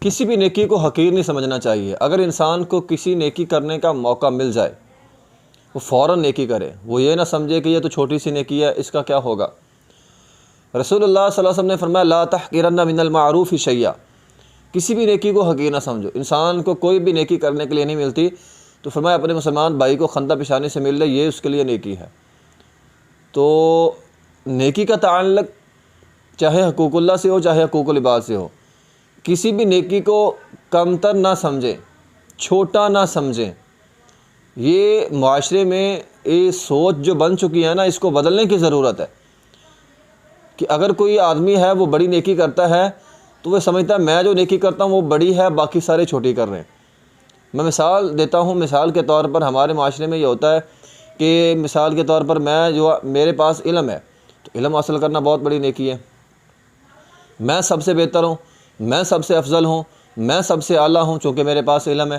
کسی بھی نیکی کو حقیر نہیں سمجھنا چاہیے۔ اگر انسان کو کسی نیکی کرنے کا موقع مل جائے وہ فوراً نیکی کرے، وہ یہ نہ سمجھے کہ یہ تو چھوٹی سی نیکی ہے، اس کا کیا ہوگا۔ رسول اللہ صلی اللہ علیہ وسلم نے فرمایا لا تحقرن من المعروف شیئا، کسی بھی نیکی کو حقیر نہ سمجھو۔ انسان کو کوئی بھی نیکی کرنے کے لیے نہیں ملتی تو فرمایا اپنے مسلمان بھائی کو خندہ پیشانی سے مل لے، یہ اس کے لیے نیکی ہے۔ تو نیکی کا تعلق چاہے حقوق اللہ سے ہو چاہے حقوق العباد سے ہو، کسی بھی نیکی کو کمتر نہ سمجھیں، چھوٹا نہ سمجھیں۔ یہ معاشرے میں یہ سوچ جو بن چکی ہے نا، اس کو بدلنے کی ضرورت ہے کہ اگر کوئی آدمی ہے وہ بڑی نیکی کرتا ہے تو وہ سمجھتا ہے میں جو نیکی کرتا ہوں وہ بڑی ہے، باقی سارے چھوٹی کر رہے ہیں۔ میں مثال دیتا ہوں، مثال کے طور پر ہمارے معاشرے میں یہ ہوتا ہے کہ مثال کے طور پر میرے پاس علم ہے تو علم حاصل کرنا بہت بڑی نیکی ہے، میں سب سے بہتر ہوں، میں سب سے افضل ہوں، میں سب سے اعلیٰ ہوں چونکہ میرے پاس علم ہے۔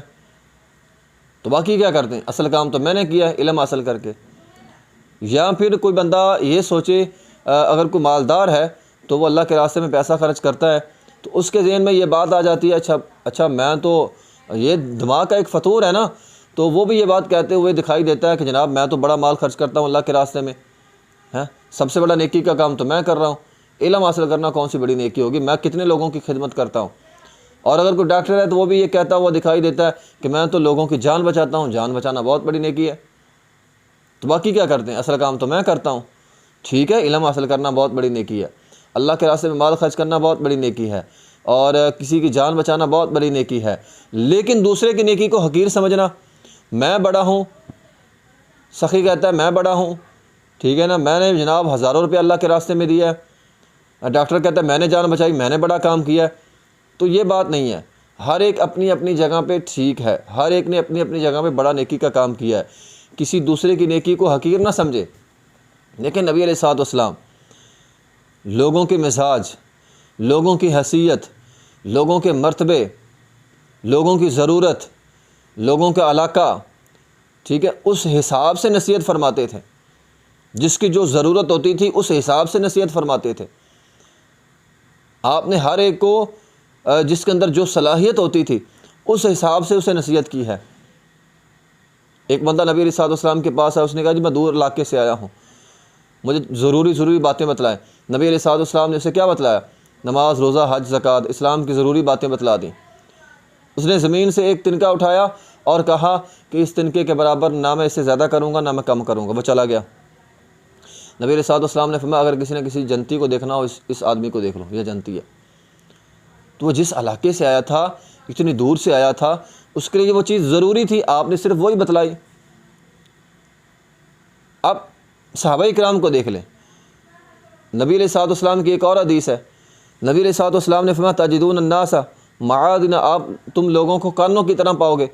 تو باقی کیا کرتے ہیں؟ اصل کام تو میں نے کیا ہے علم حاصل کر کے۔ یا پھر کوئی بندہ یہ سوچے اگر کوئی مالدار ہے تو وہ اللہ کے راستے میں پیسہ خرچ کرتا ہے تو اس کے ذہن میں یہ بات آ جاتی ہے اچھا میں تو یہ دماغ کا ایک فطور ہے نا، تو وہ بھی یہ بات کہتے ہوئے دکھائی دیتا ہے کہ جناب میں تو بڑا مال خرچ کرتا ہوں اللہ کے راستے میں، سب سے بڑا نیکی کا کام تو میں کر رہا ہوں، علم حاصل کرنا کون سی بڑی نیکی ہوگی، میں کتنے لوگوں کی خدمت کرتا ہوں۔ اور اگر کوئی ڈاکٹر ہے تو وہ بھی یہ کہتا ہوا دکھائی دیتا ہے کہ میں تو لوگوں کی جان بچاتا ہوں، جان بچانا بہت بڑی نیکی ہے۔ تو باقی کیا کرتے ہیں؟ اصل کام تو میں کرتا ہوں۔ ٹھیک ہے، علم حاصل کرنا بہت بڑی نیکی ہے، اللہ کے راستے میں مال خرچ کرنا بہت بڑی نیکی ہے، اور کسی کی جان بچانا بہت بڑی نیکی ہے، لیکن دوسرے کی نیکی کو حقیر سمجھنا، میں بڑا ہوں، سخی کہتا ہے میں بڑا ہوں، ٹھیک ہے نا، میں نے جناب ہزاروں روپے اللہ کے راستے میں دیا ہے، ڈاکٹر کہتا ہے میں نے جان بچائی، میں نے بڑا کام کیا ہے۔ تو یہ بات نہیں ہے، ہر ایک اپنی اپنی جگہ پہ ٹھیک ہے، ہر ایک نے اپنی اپنی جگہ پہ بڑا نیکی کا کام کیا ہے، کسی دوسرے کی نیکی کو حقیر نہ سمجھے۔ لیکن نبی علیہ الصلوۃ والسلام لوگوں کے مزاج، لوگوں کی حیثیت، لوگوں کے مرتبے، لوگوں کی ضرورت، لوگوں کا علاقہ، ٹھیک ہے، اس حساب سے نصیحت فرماتے تھے، جس کی جو ضرورت ہوتی تھی اس حساب سے نصیحت فرماتے تھے۔ آپ نے ہر ایک کو جس کے اندر جو صلاحیت ہوتی تھی اس حساب سے اسے نصیحت کی ہے۔ ایک بندہ نبی علیہ الصلوۃ والسلام کے پاس آیا، اس نے کہا جی میں دور علاقے سے آیا ہوں، مجھے ضروری باتیں بتلائیں۔ نبی علیہ الصلوۃ والسلام نے اسے کیا بتلایا؟ نماز، روزہ، حج، زکوٰۃ، اسلام کی ضروری باتیں بتلا دیں۔ اس نے زمین سے ایک تنکا اٹھایا اور کہا کہ اس تنکے کے برابر نہ میں اس سے زیادہ کروں گا نہ میں کم کروں گا، وہ چلا گیا۔ نبی علیہ الصلوۃ والسلام نے فرمایا اگر کسی نے کسی جنتی کو دیکھنا ہو اس آدمی کو دیکھ لو، یہ جنتی ہے۔ تو وہ جس علاقے سے آیا تھا، اتنی دور سے آیا تھا، اس کے لیے وہ چیز ضروری تھی، آپ نے صرف وہی بتلائی۔ اب صحابہ کرام کو دیکھ لیں، نبی علیہ الصلوۃ والسلام کی ایک اور حدیث ہے، نبی علیہ الصلوۃ والسلام نے فرمایا تجدون الناس معادن، آپ تم لوگوں کو کانوں کی طرح پاؤ گے،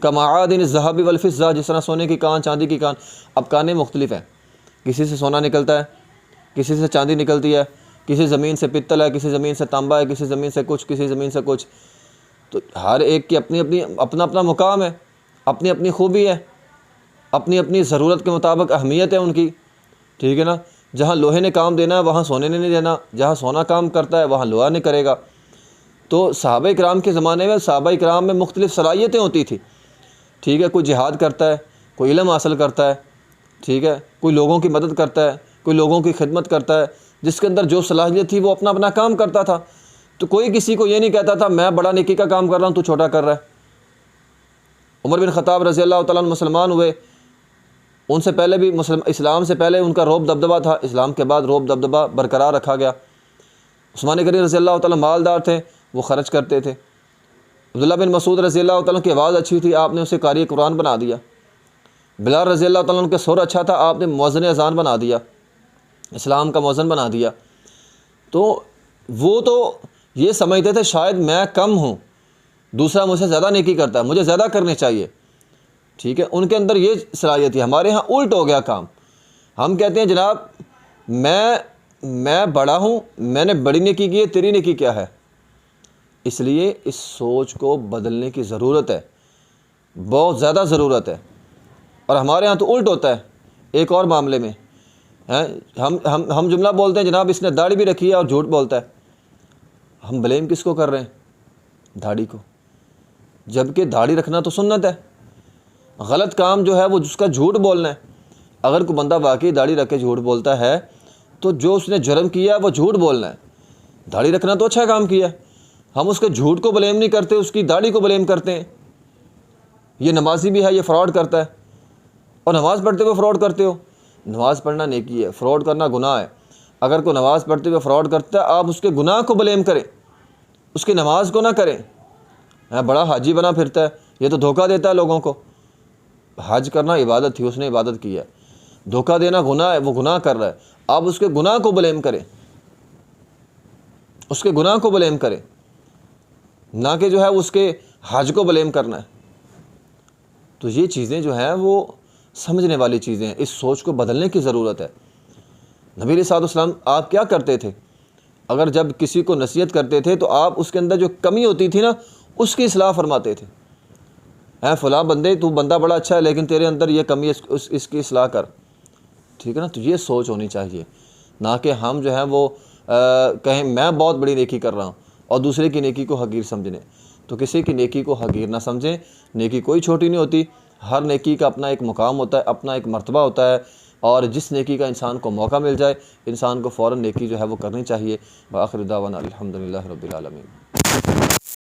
کمعادن الذهب والفضہ، جس طرح سونے کی کان، چاندی کی کان۔ اب کانیں مختلف ہیں، کسی سے سونا نکلتا ہے، کسی سے چاندی نکلتی ہے، کسی زمین سے پتل ہے، کسی زمین سے تانبا ہے، کسی زمین سے کچھ، کسی زمین سے کچھ۔ تو ہر ایک کی اپنا مقام ہے، اپنی اپنی خوبی ہے، اپنی اپنی ضرورت کے مطابق اہمیت ہے ان کی، ٹھیک ہے نا۔ جہاں لوہے نے کام دینا ہے وہاں سونے نے نہیں دینا، جہاں سونا کام کرتا ہے وہاں لوہا نہیں کرے گا۔ تو صحابہ کرام کے زمانے میں صحابہ کرام میں مختلف صلاحیتیں ہوتی تھی، ٹھیک ہے، کوئی جہاد کرتا ہے، کوئی علم حاصل کرتا ہے، ٹھیک ہے، کوئی لوگوں کی مدد کرتا ہے، کوئی لوگوں کی خدمت کرتا ہے، جس کے اندر جو صلاحیت تھی وہ اپنا اپنا کام کرتا تھا۔ تو کوئی کسی کو یہ نہیں کہتا تھا میں بڑا نیکی کا کام کر رہا ہوں تو چھوٹا کر رہا ہے۔ عمر بن خطاب رضی اللہ تعالیٰ عنہ مسلمان ہوئے، ان سے پہلے بھی اسلام سے پہلے ان کا رعب دبدبہ تھا، اسلام کے بعد رعب دبدبہ برقرار رکھا گیا۔ عثمان غنی رضی اللہ تعالیٰ مالدار تھے، وہ خرچ کرتے تھے۔ عبداللہ بن مسعود رضی اللہ تعالیٰ کی آواز اچھی تھی، آپ نے اسے قاری قرآن بنا دیا۔ بلال رضی اللہ تعالیٰ کا سر اچھا تھا، آپ نے مؤذن اذان بنا دیا، اسلام کا مؤذن بنا دیا۔ تو وہ تو یہ سمجھتے تھے شاید میں کم ہوں، دوسرا مجھ سے زیادہ نیکی کرتا ہے، مجھے زیادہ کرنی چاہیے، ٹھیک ہے، ان کے اندر یہ صلاحیت ہے۔ ہمارے ہاں الٹ ہو گیا کام، ہم کہتے ہیں جناب میں بڑا ہوں، میں نے بڑی نیکی کی ہے، تیری نیکی کیا ہے؟ اس لیے اس سوچ کو بدلنے کی ضرورت ہے، بہت زیادہ ضرورت ہے۔ اور ہمارے ہاں تو الٹ ہوتا ہے ایک اور معاملے میں، ہم جملہ بولتے ہیں جناب اس نے داڑھی بھی رکھی ہے اور جھوٹ بولتا ہے، ہم بلیم کس کو کر رہے ہیں؟ داڑھی کو، جبکہ داڑھی رکھنا تو سنت ہے۔ غلط کام جو ہے وہ جس کا جھوٹ بولنا ہے۔ اگر کوئی بندہ واقعی داڑھی رکھ کے جھوٹ بولتا ہے تو جو اس نے جرم کیا وہ جھوٹ بولنا ہے۔ داڑھی رکھنا تو اچھا کام کیا، ہم اس کے جھوٹ کو بلیم نہیں کرتے، اس کی داڑھی کو بلیم کرتے ہیں۔ یہ نمازی بھی ہے، یہ فراڈ کرتا ہے، اور نماز پڑھتے ہوئے فراڈ کرتے ہو۔ نماز پڑھنا نیکی ہے، فراڈ کرنا گناہ ہے۔ اگر کوئی نماز پڑھتے ہوئے فراڈ کرتا ہے، آپ اس کے گناہ کو بلیم کریں، اس کی نماز کو نہ کریں۔ بڑا حاجی بنا پھرتا ہے، یہ تو دھوکہ دیتا ہے لوگوں کو۔ حج کرنا عبادت تھی، اس نے عبادت کی ہے۔ دھوکہ دینا گناہ ہے، وہ گناہ کر رہا ہے، آپ اس کے گناہ کو بلیم کریں، اس کے گناہ کو بلیم کریں، نہ کہ جو ہے اس کے حج کو بلیم کرنا ہے۔ تو یہ چیزیں جو ہیں وہ سمجھنے والی چیزیں ہیں، اس سوچ کو بدلنے کی ضرورت ہے۔ نبی علیہ الصلوۃ والسلام آپ کیا کرتے تھے؟ اگر جب کسی کو نصیحت کرتے تھے تو آپ اس کے اندر جو کمی ہوتی تھی نا، اس کی اصلاح فرماتے تھے۔ فلاں بندے، تو بندہ بڑا اچھا ہے لیکن تیرے اندر یہ کمی ہے، اس کی اصلاح کر، ٹھیک ہے نا؟ تو یہ سوچ ہونی چاہیے، نہ کہ ہم جو ہیں وہ کہیں میں بہت بڑی نیکی کر رہا ہوں اور دوسرے کی نیکی کو حقیر سمجھنے۔ تو کسی کی نیکی کو حقیر نہ سمجھیں، نیکی کوئی چھوٹی نہیں ہوتی، ہر نیکی کا اپنا ایک مقام ہوتا ہے، اپنا ایک مرتبہ ہوتا ہے، اور جس نیکی کا انسان کو موقع مل جائے، انسان کو فوراً نیکی جو ہے وہ کرنی چاہیے۔ وآخر دعوانا الحمدللہ رب العالمین۔